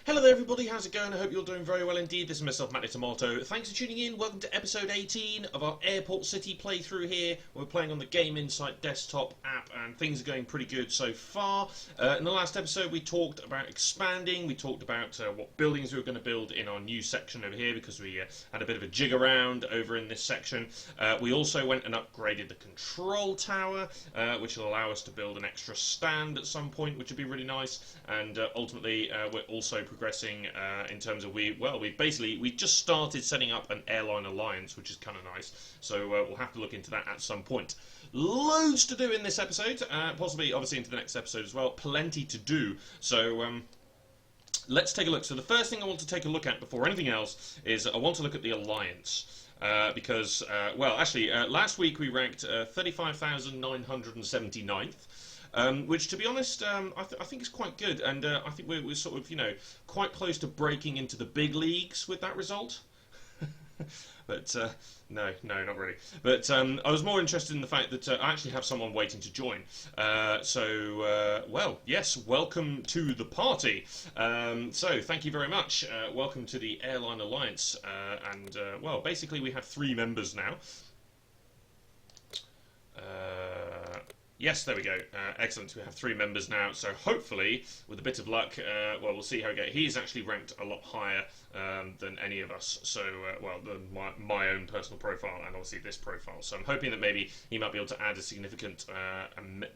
Hello there everybody, how's it going? I hope you're doing very well indeed. This is myself, Matty Tomato. Thanks for tuning in. Welcome to episode 18 of our Airport City playthrough here. We're playing on the Game Insight desktop app and things are going pretty good so far. In the last episode we talked about expanding, we talked about what buildings we were going to build in our new section over here because we had a bit of a jig around over in this section. We also went and upgraded the control tower, which will allow us to build an extra stand at some point, which would be really nice. And ultimately we're also progressing in terms of we just started setting up an airline alliance, which is kind of nice, so we'll have to look into that at some point. Loads to do in this episode, possibly obviously into the next episode as well. Plenty to do, so let's take a look. So the first thing I want to take a look at before anything else is I want to look at the alliance. Because last week we ranked 35,979th. Which, to be honest, I think is quite good, and I think we're sort of, quite close to breaking into the big leagues with that result. But no, not really. But I was more interested in the fact that I actually have someone waiting to join. Well, yes, welcome to the party. So thank you very much. Welcome to the Airline Alliance, well, basically we have 3 members now. Yes, there we go. Excellent. We have 3 members now, so hopefully, with a bit of luck, well, we'll see how we go. He's actually ranked a lot higher than any of us, so, well, than my own personal profile and obviously this profile. So I'm hoping that maybe he might be able to add a significant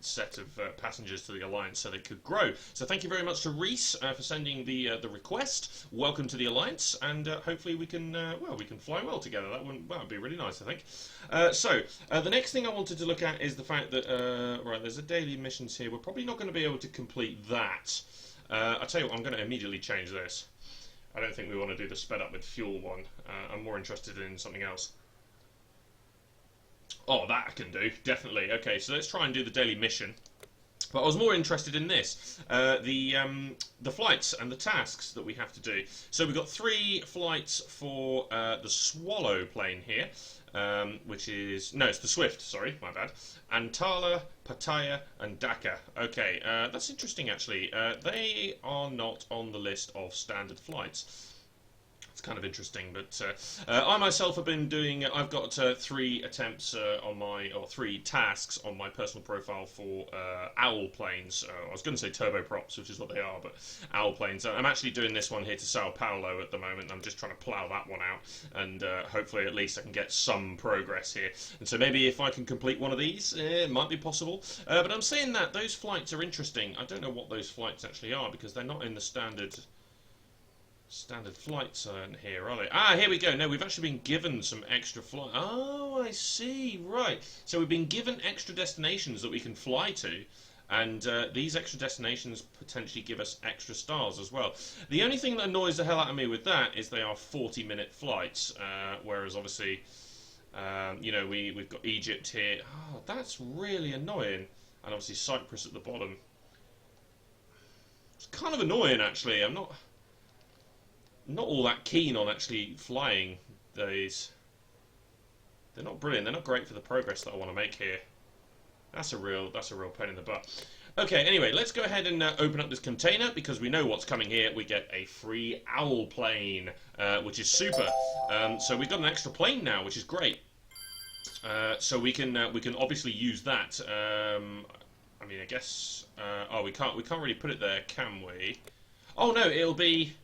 set of passengers to the Alliance so they could grow. So thank you very much to Reese for sending the request. Welcome to the Alliance, and hopefully we can, we can fly well together. That would be really nice, I think. The next thing I wanted to look at is the fact that right, there's a daily missions here. We're probably not going to be able to complete that. I'll tell you what, I'm going to immediately change this. I don't think we want to do the sped up with fuel one. I'm more interested in something else. Oh, that I can do, definitely. Okay, so let's try and do the daily mission. But I was more interested in this, the flights and the tasks that we have to do. So we've got 3 flights for the Swallow plane here, which is... No, it's the Swift, sorry, my bad. Antala, Pattaya and Dhaka. Okay, that's interesting actually. They are not on the list of standard flights. It's kind of interesting, but I myself have been doing. I've got 3 attempts on my, or 3 tasks on my personal profile for owl planes. I was going to say turboprops, which is what they are, but owl planes. I'm actually doing this one here to Sao Paulo at the moment. I'm just trying to plough that one out, and hopefully at least I can get some progress here. And so maybe if I can complete one of these, it might be possible. But I'm saying that those flights are interesting. I don't know what those flights actually are because they're not in the standard flights in here, are they? Ah, here we go. No, we've actually been given some extra flight. Oh, I see. Right. So we've been given extra destinations that we can fly to, and these extra destinations potentially give us extra stars as well. The only thing that annoys the hell out of me with that is they are 40-minute flights, whereas obviously, we've got Egypt here. Oh, that's really annoying. And obviously Cyprus at the bottom. It's kind of annoying, actually. I'm not all that keen on actually flying these. They're not brilliant. They're not great for the progress that I want to make here. That's a real pain in the butt. Okay, anyway, let's go ahead and open up this container because we know what's coming here. We get a free owl plane, which is super. So we've got an extra plane now, which is great. So we can obviously use that. I mean, I guess. Oh, we can't really put it there, can we? Oh no, it'll be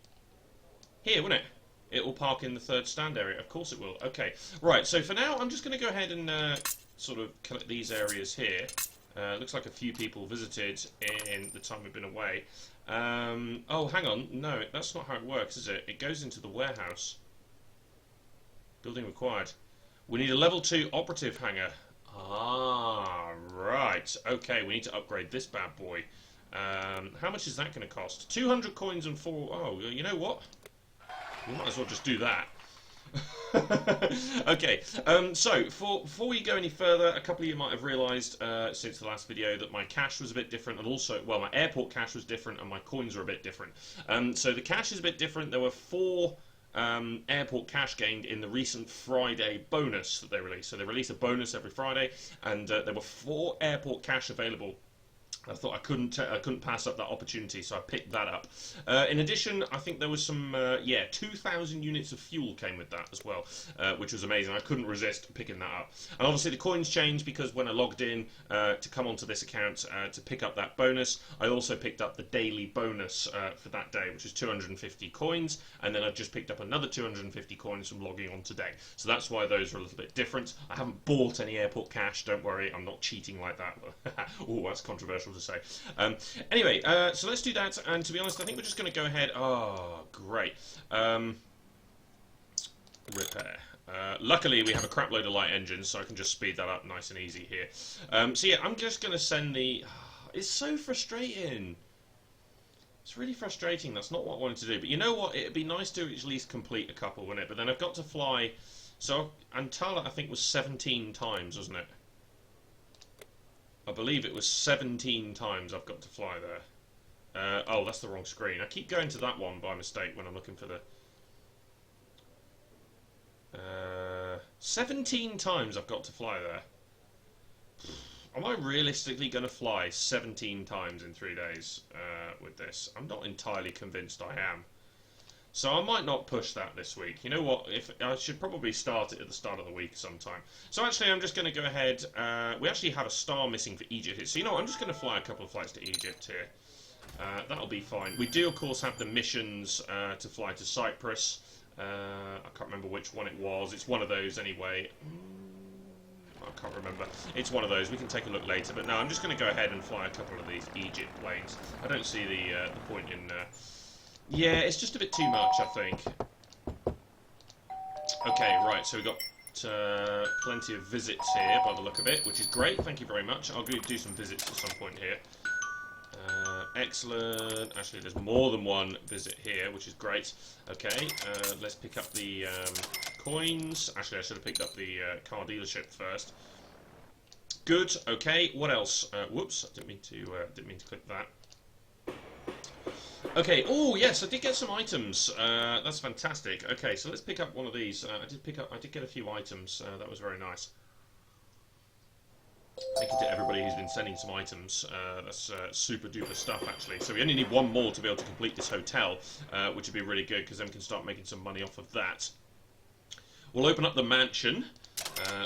here, won't it? It will park in the 3rd stand area. Of course it will. Okay. Right, so for now, I'm just going to go ahead and sort of collect these areas here. Looks like a few people visited in the time we've been away. Oh, hang on. No, that's not how it works, is it? It goes into the warehouse. Building required. We need a level 2 operative hangar. Ah, right. Okay, we need to upgrade this bad boy. How much is that going to cost? 200 coins and 4... Oh, you know what? We might as well just do that. Okay, so before we go any further, a couple of you might have realised since the last video that my cash was a bit different, and also, well, my airport cash was different and my coins are a bit different. So the cash is a bit different. There were 4 airport cash gained in the recent Friday bonus that they released. So they release a bonus every Friday, and there were 4 airport cash available I thought I couldn't pass up that opportunity, so I picked that up. In addition, I think there was some 2,000 units of fuel came with that as well, which was amazing. I couldn't resist picking that up. And obviously the coins changed because when I logged in to come onto this account to pick up that bonus, I also picked up the daily bonus for that day, which is 250 coins, and then I've just picked up another 250 coins from logging on today. So that's why those are a little bit different. I haven't bought any airport cash. Don't worry, I'm not cheating like that. Oh, that's controversial to say. Anyway, so let's do that, and to be honest, I think we're just going to go ahead. Oh, great. Repair. Luckily, we have a crap load of light engines, so I can just speed that up nice and easy here. So yeah, I'm just going to send the... It's so frustrating. It's really frustrating. That's not what I wanted to do. But you know what? It'd be nice to at least complete a couple, wouldn't it? But then I've got to fly... So, Antala, I think, was 17 times, wasn't it? I believe it was 17 times I've got to fly there. Oh, that's the wrong screen. I keep going to that one by mistake when I'm looking for the... 17 times I've got to fly there. Am I realistically going to fly 17 times in 3 days with this? I'm not entirely convinced I am. So I might not push that this week. You know what? If I should probably start it at the start of the week sometime. So actually, I'm just going to go ahead. We actually have a star missing for Egypt here. So you know what? I'm just going to fly a couple of flights to Egypt here. That'll be fine. We do, of course, have the missions to fly to Cyprus. I can't remember which one it was. It's one of those anyway. I can't remember. It's one of those. We can take a look later. But no, I'm just going to go ahead and fly a couple of these Egypt planes. I don't see the point in... Yeah, it's just a bit too much, I think. Okay, right, so we've got plenty of visits here by the look of it, which is great. Thank you very much. I'll go do some visits at some point here. Excellent. Actually, there's more than one visit here, which is great. Okay, let's pick up the coins. Actually, I should have picked up the car dealership first. Good. Okay. What else? Whoops! I didn't mean to click that. Okay. Oh yes, I did get some items. That's fantastic. Okay, so let's pick up one of these. I did get a few items. That was very nice. Thank you to everybody who's been sending some items. That's super duper stuff, actually. So we only need one more to be able to complete this hotel, which would be really good because then we can start making some money off of that. We'll open up the mansion,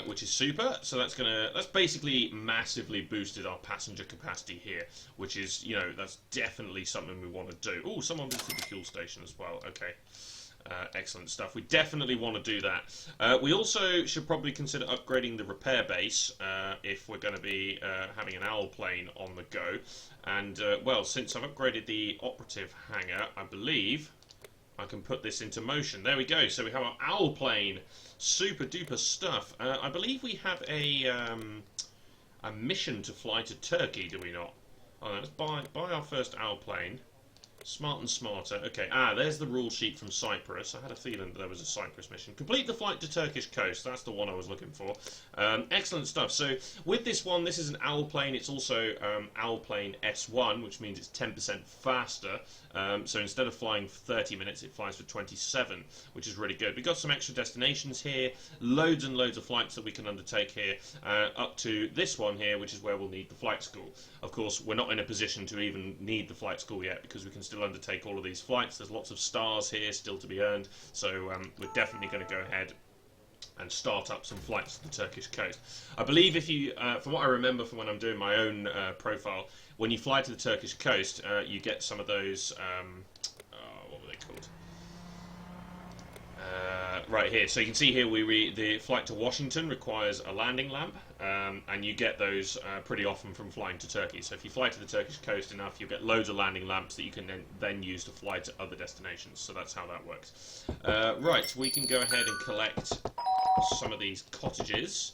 which is super. So that's basically massively boosted our passenger capacity here, which is, you know, that's definitely something we want to do. Oh, someone visited the fuel station as well. Okay. Excellent stuff. We definitely want to do that. We also should probably consider upgrading the repair base if we're going to be having an owl plane on the go. And, well, since I've upgraded the operative hangar, I believe I can put this into motion. There we go. So we have our owl plane. Super duper stuff. I believe we have a mission to fly to Turkey, do we not? Oh, no, let's buy our first owl plane. Smart and smarter. Okay, there's the rule sheet from Cyprus. I had a feeling that there was a Cyprus mission. Complete the flight to Turkish coast. That's the one I was looking for. Excellent stuff. So with this one, this is an owl plane. It's also owl plane S1, which means it's 10% faster. So instead of flying for 30 minutes, it flies for 27, which is really good. We've got some extra destinations here. Loads and loads of flights that we can undertake here. Up to this one here, which is where we'll need the flight school. Of course, we're not in a position to even need the flight school yet because we can still undertake all of these flights. There's lots of stars here still to be earned, so we're definitely going to go ahead and start up some flights to the Turkish coast. I believe if you, from what I remember from when I'm doing my own profile, when you fly to the Turkish coast, you get some of those, what were they called? Right here, so you can see here the flight to Washington requires a landing lamp, and you get those pretty often from flying to Turkey. So if you fly to the Turkish coast enough, you'll get loads of landing lamps that you can then use to fly to other destinations. So that's how that works. Right, we can go ahead and collect some of these cottages.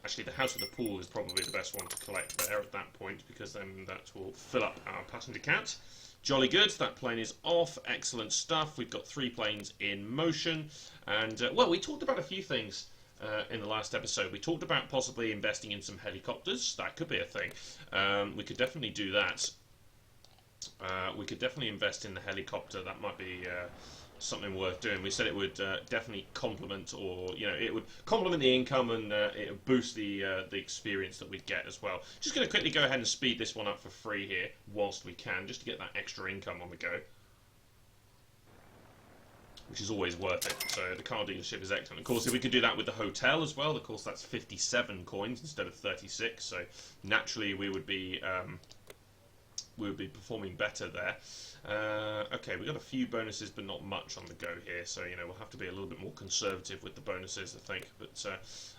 Actually, the house with the pool is probably the best one to collect there at that point, because then that will fill up our passenger count. Jolly good, that plane is off, excellent stuff. We've got 3 planes in motion, and, well, we talked about a few things in the last episode. We talked about possibly investing in some helicopters. That could be a thing. We could definitely do that. We could definitely invest in the helicopter. That might be something worth doing. We said it would definitely complement, or it would complement the income, and it would boost the experience that we'd get as well. Just going to quickly go ahead and speed this one up for free here whilst we can, just to get that extra income on the go, which is always worth it. So the car dealership is excellent. Of course, if we could do that with the hotel as well, of course that's 57 coins instead of 36. So naturally we would be performing better there. Okay, we've got a few bonuses, but not much on the go here. So we'll have to be a little bit more conservative with the bonuses, I think. But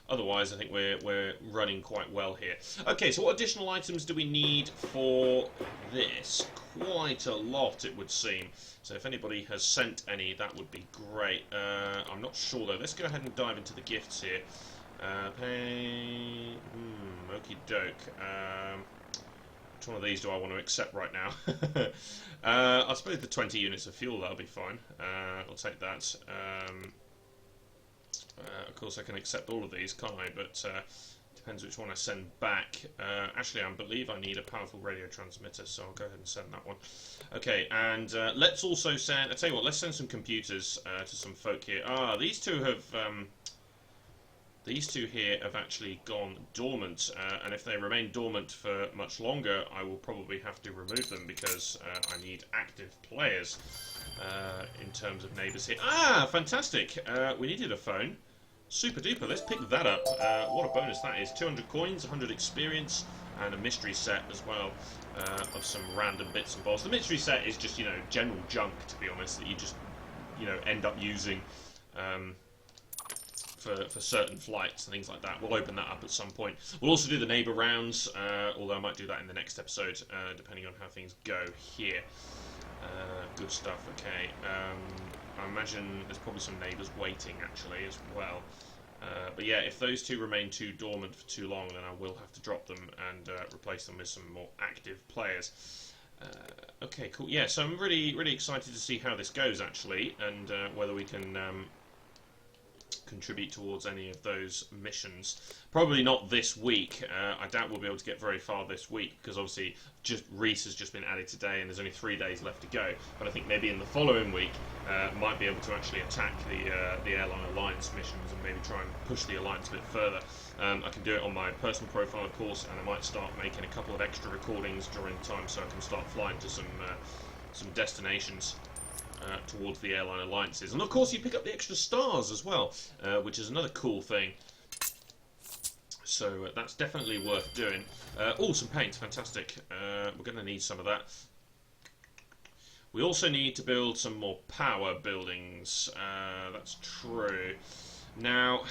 otherwise, I think we're running quite well here. Okay, so what additional items do we need for this? Quite a lot, it would seem. So if anybody has sent any, that would be great. I'm not sure though. Let's go ahead and dive into the gifts here. Pay. Okie doke. Which one of these do I want to accept right now? I suppose the 20 units of fuel, that'll be fine. I'll take that. Of course I can accept all of these, can't I? But depends which one I send back. Actually, I believe I need a powerful radio transmitter, so I'll go ahead and send that one. Okay, and let's also send... I'll tell you what, let's send some computers to some folk here. These two have... These two here have actually gone dormant, and if they remain dormant for much longer, I will probably have to remove them because I need active players in terms of neighbours here. Fantastic! We needed a phone. Super duper, let's pick that up. What a bonus that is. 200 coins, 100 experience, and a mystery set as well of some random bits and bobs. The mystery set is just, general junk, to be honest, that you just, end up using... For certain flights and things like that. We'll open that up at some point. We'll also do the neighbour rounds, although I might do that in the next episode, depending on how things go here. Good stuff, okay. I imagine there's probably some neighbours waiting, actually, as well. But yeah, if those two remain too dormant for too long, then I will have to drop them and replace them with some more active players. Okay, cool. Yeah, so I'm really, really excited to see how this goes, actually, and whether we can... contribute towards any of those missions. Probably not this week. I doubt we'll be able to get very far this week because obviously Reese has just been added today and there's only 3 days left to go. But I think maybe in the following week might be able to actually attack the Airline Alliance missions and maybe try and push the Alliance a bit further. I can do it on my personal profile, of course, and I might start making a couple of extra recordings during the time so I can start flying to some destinations. Towards the Airline Alliances. And of course you pick up the extra stars as well, which is another cool thing. So that's definitely worth doing. Some paint, fantastic. We're going to need some of that. We also need to build some more power buildings. That's true. Now,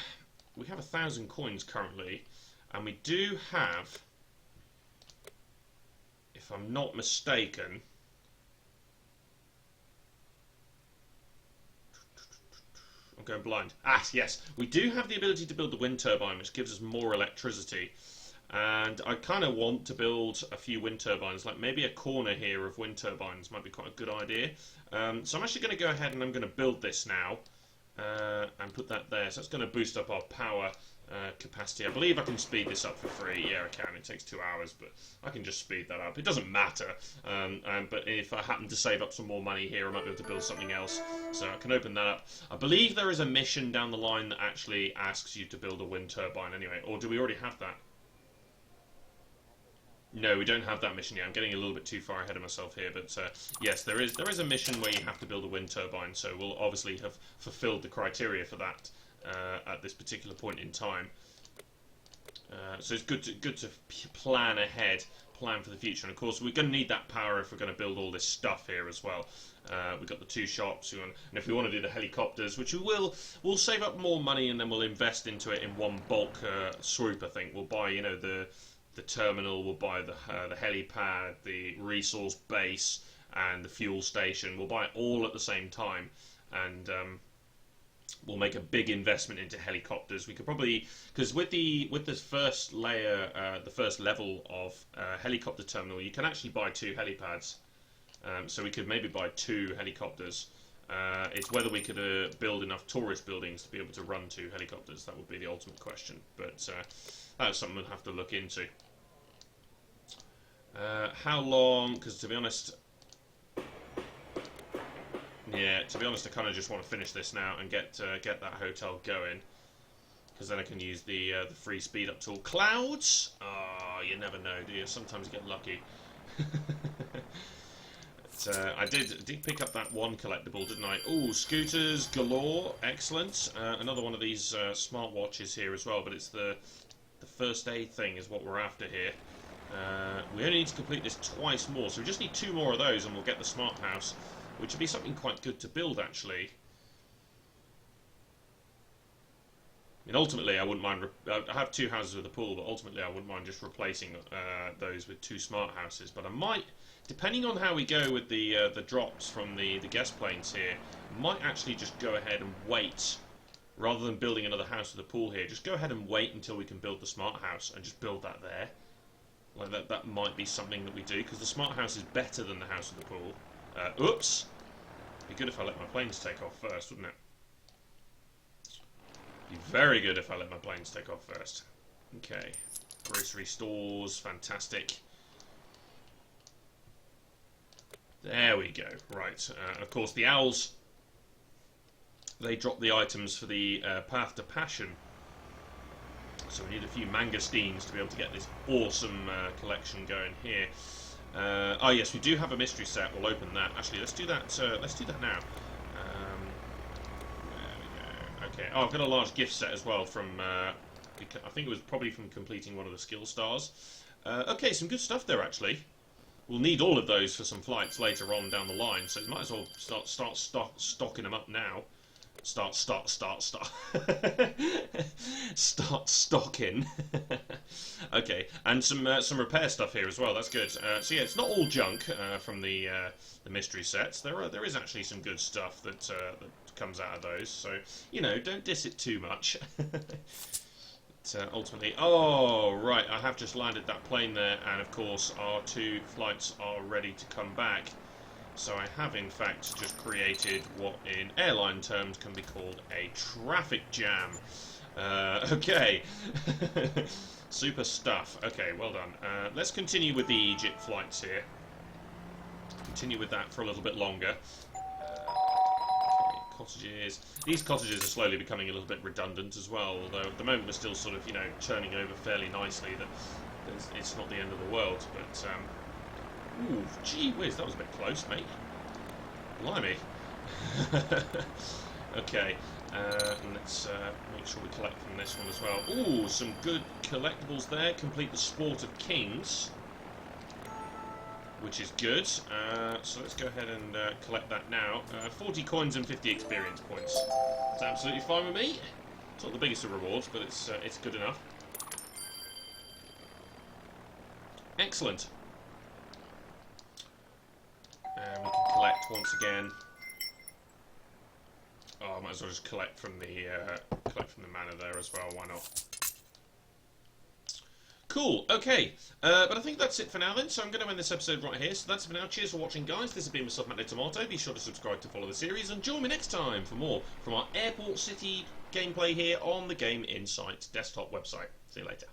we have 1,000 coins currently, and we do have, if I'm not mistaken... I'm going blind. Yes. We do have the ability to build the wind turbine, which gives us more electricity. And I kind of want to build a few wind turbines, like maybe a corner here of wind turbines might be quite a good idea. So I'm actually going to go ahead and I'm going to build this now and put that there. So it's going to boost up our power capacity. I believe I can speed this up for free. Yeah, I can. It takes 2 hours, but I can just speed that up. It doesn't matter. But if I happen to save up some more money here, I might be able to build something else. So I can open that up. I believe there is a mission down the line that actually asks you to build a wind turbine anyway. Or do we already have that? No, we don't have that mission yet. I'm getting a little bit too far ahead of myself here, but yes, there is a mission where you have to build a wind turbine. So we'll obviously have fulfilled the criteria for that at this particular point in time. So it's good to plan ahead, plan for the future, and of course we're going to need that power if we're going to build all this stuff here as well. We've got the 2 shops, and if we want to do the helicopters, which we'll save up more money and then we'll invest into it in one bulk swoop. I think we'll buy, the terminal, we'll buy the helipad, the resource base, and the fuel station. We'll buy it all at the same time, and we'll make a big investment into helicopters. We could probably, because with this first layer, the first level of helicopter terminal, you can actually buy 2 helipads. So we could maybe buy 2 helicopters. It's whether we could build enough tourist buildings to be able to run 2 helicopters. That would be the ultimate question. But that's something we'll have to look into. How long? Because to be honest, Yeah, to be honest, I kind of just want to finish this now and get that hotel going, because then I can use the free speed up tool. Clouds? Oh, you never know, do you? Sometimes you get lucky. But, I did pick up that one collectible, didn't I? Ooh, scooters galore, excellent. Another one of these smartwatches here as well, but it's the first aid thing is what we're after here. We only need to complete this twice more, so we just need 2 more of those and we'll get the smart house, which would be something quite good to build, actually. I mean, ultimately, I wouldn't mind... I have 2 houses with a pool, but ultimately I wouldn't mind just replacing those with 2 smart houses. But I might, depending on how we go with the drops from the guest planes here, might actually just go ahead and wait, rather than building another house with a pool here. Just go ahead and wait until we can build the smart house and just build that there. Like that might be something that we do, because the smart house is better than the house with the pool. Oops! It'd be good if I let my planes take off first, wouldn't it? Be very good if I let my planes take off first. Okay. Grocery stores, fantastic. There we go. Right. Of course, the owls, they drop the items for the Path to Passion. So we need a few mangosteens to be able to get this awesome collection going here. Oh yes, we do have a mystery set. We'll open that. Actually, let's do that. Let's do that now. Okay. Oh, I've got a large gift set as well from, I think it was probably from completing one of the skill stars. Okay, some good stuff there, actually. We'll need all of those for some flights later on down the line, so you might as well start stocking them up now. Start stocking. Okay, and some repair stuff here as well. That's good. So yeah, it's not all junk from the mystery sets. There is actually some good stuff that comes out of those. So you know, don't diss it too much. But, ultimately, oh right, I have just landed that plane there, and of course our 2 flights are ready to come back. So I have in fact just created what in airline terms can be called a traffic jam. Okay. Super stuff. Okay, well done. Let's continue with the Egypt flights here. Continue with that for a little bit longer. Cottages. These cottages are slowly becoming a little bit redundant as well, although at the moment we're still sort of, you know, turning over fairly nicely. That it's not the end of the world, but ooh, gee whiz, that was a bit close, mate. Blimey. Okay, and let's make sure we collect from this one as well. Ooh, some good collectibles there. Complete the Sport of Kings, which is good. So let's go ahead and collect that now. 40 coins and 50 experience points. That's absolutely fine with me. It's not the biggest of rewards, but it's good enough. Excellent. And we can collect once again. Oh, I might as well just collect from the manor there as well. Why not? Cool. Okay. But I think that's it for now then. So I'm going to end this episode right here. So that's it for now. Cheers for watching, guys. This has been myself, Matt Tomato. Be sure to subscribe to follow the series, and join me next time for more from our Airport City gameplay here on the Game Insight desktop website. See you later.